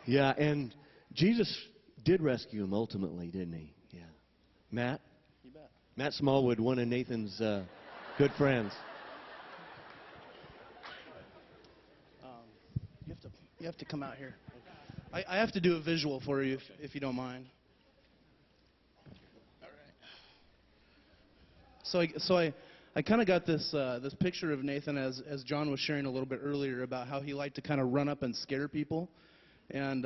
Yeah, and Jesus did rescue him ultimately, didn't he? Yeah. Matt? You bet. Matt Smallwood, one of Nathan's good friends. You have to come out here. I have to do a visual for you if you don't mind. All right. So I kind of got this picture of Nathan as John was sharing a little bit earlier about how he liked to kind of run up and scare people. And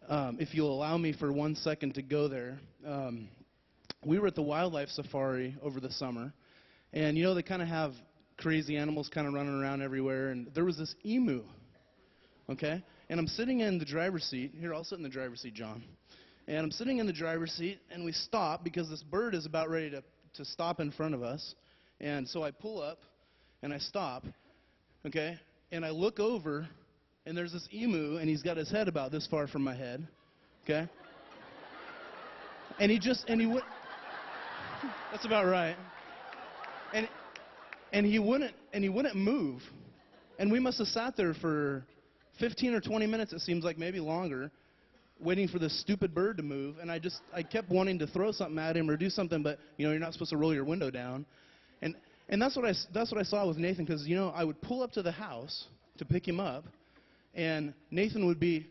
if you'll allow me for 1 second to go there, we were at the wildlife safari over the summer, and you know they kind of have crazy animals kind of running around everywhere, and there was this emu. Okay? And I'm sitting in the driver's seat. Here, I'll sit in the driver's seat, John. And I'm sitting in the driver's seat, and we stop because this bird is about ready to stop in front of us. And so I pull up, and I stop. Okay? And I look over, and there's this emu, and he's got his head about this far from my head. Okay? And he went. That's about right. And he wouldn't move. And we must have sat there for 15 or 20 minutes, it seems like, maybe longer, waiting for this stupid bird to move. And I kept wanting to throw something at him or do something, but you know, you're not supposed to roll your window down. And that's what I saw with Nathan, because you know, I would pull up to the house to pick him up, and Nathan would be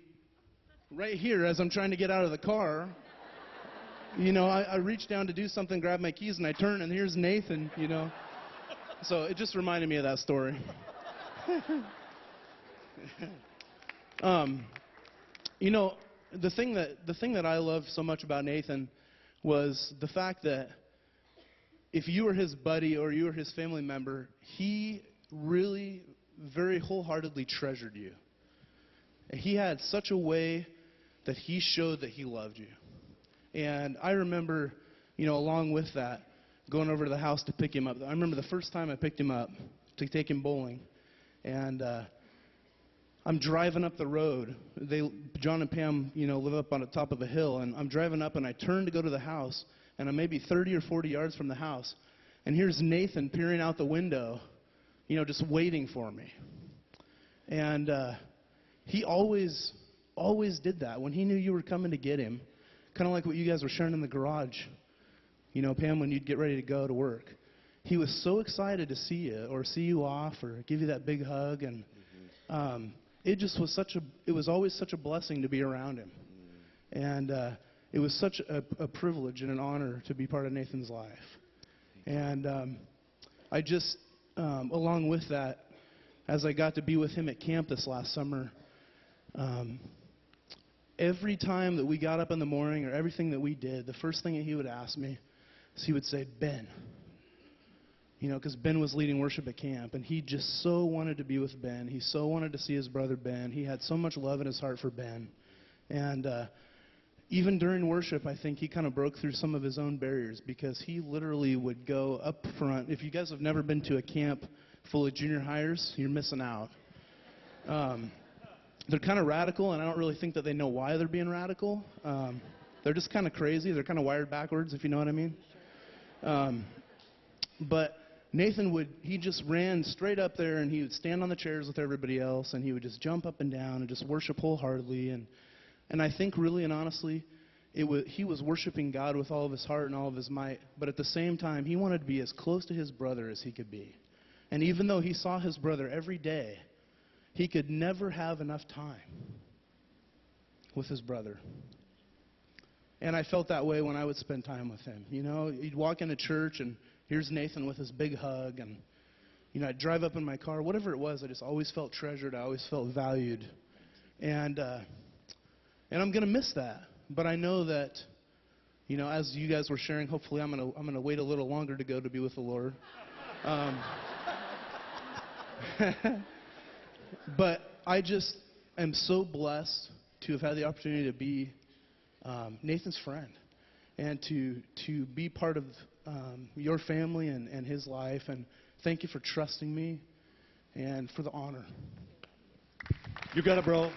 right here as I'm trying to get out of the car. You know, I reach down to do something, grab my keys, and I turn, and here's Nathan, you know. So it just reminded me of that story. You know, the thing that I loved so much about Nathan was the fact that if you were his buddy or you were his family member, he really very wholeheartedly treasured you. And he had such a way that he showed that he loved you. And I remember, you know, along with that, going over to the house to pick him up. I remember the first time I picked him up to take him bowling, and I'm driving up the road. John and Pam, you know, live up on the top of a hill, and I'm driving up, and I turn to go to the house, and I'm maybe 30 or 40 yards from the house, and here's Nathan peering out the window, you know, just waiting for me. And he always did that. When he knew you were coming to get him, kind of like what you guys were sharing in the garage, you know, Pam, when you'd get ready to go to work, he was so excited to see you or see you off or give you that big hug, and it just was it was always such a blessing to be around him. And it was such a privilege and an honor to be part of Nathan's life. And I just, along with that, as I got to be with him at camp this last summer, every time that we got up in the morning or everything that we did, the first thing that he would ask me is he would say, "Ben." You know, because Ben was leading worship at camp, and he just so wanted to be with Ben. He so wanted to see his brother Ben. He had so much love in his heart for Ben. And even during worship, I think he kind of broke through some of his own barriers, because he literally would go up front. If you guys have never been to a camp full of junior hires, you're missing out. They're kind of radical, and I don't really think that they know why they're being radical. They're just kind of crazy. They're kind of wired backwards, if you know what I mean. But Nathan he just ran straight up there, and he would stand on the chairs with everybody else, and he would just jump up and down and just worship wholeheartedly. And I think really and honestly, he was worshiping God with all of his heart and all of his might, but at the same time, he wanted to be as close to his brother as he could be. And even though he saw his brother every day, he could never have enough time with his brother. And I felt that way when I would spend time with him. You know, you'd walk into church, and here's Nathan with his big hug, and you know, I'd drive up in my car, whatever it was, I just always felt treasured, I always felt valued. And I'm going to miss that. But I know that, you know, as you guys were sharing, hopefully I'm going to wait a little longer to go to be with the Lord. But I just am so blessed to have had the opportunity to be Nathan's friend, and to be part of your family and his life. And thank you for trusting me and for the honor. You got it, bro.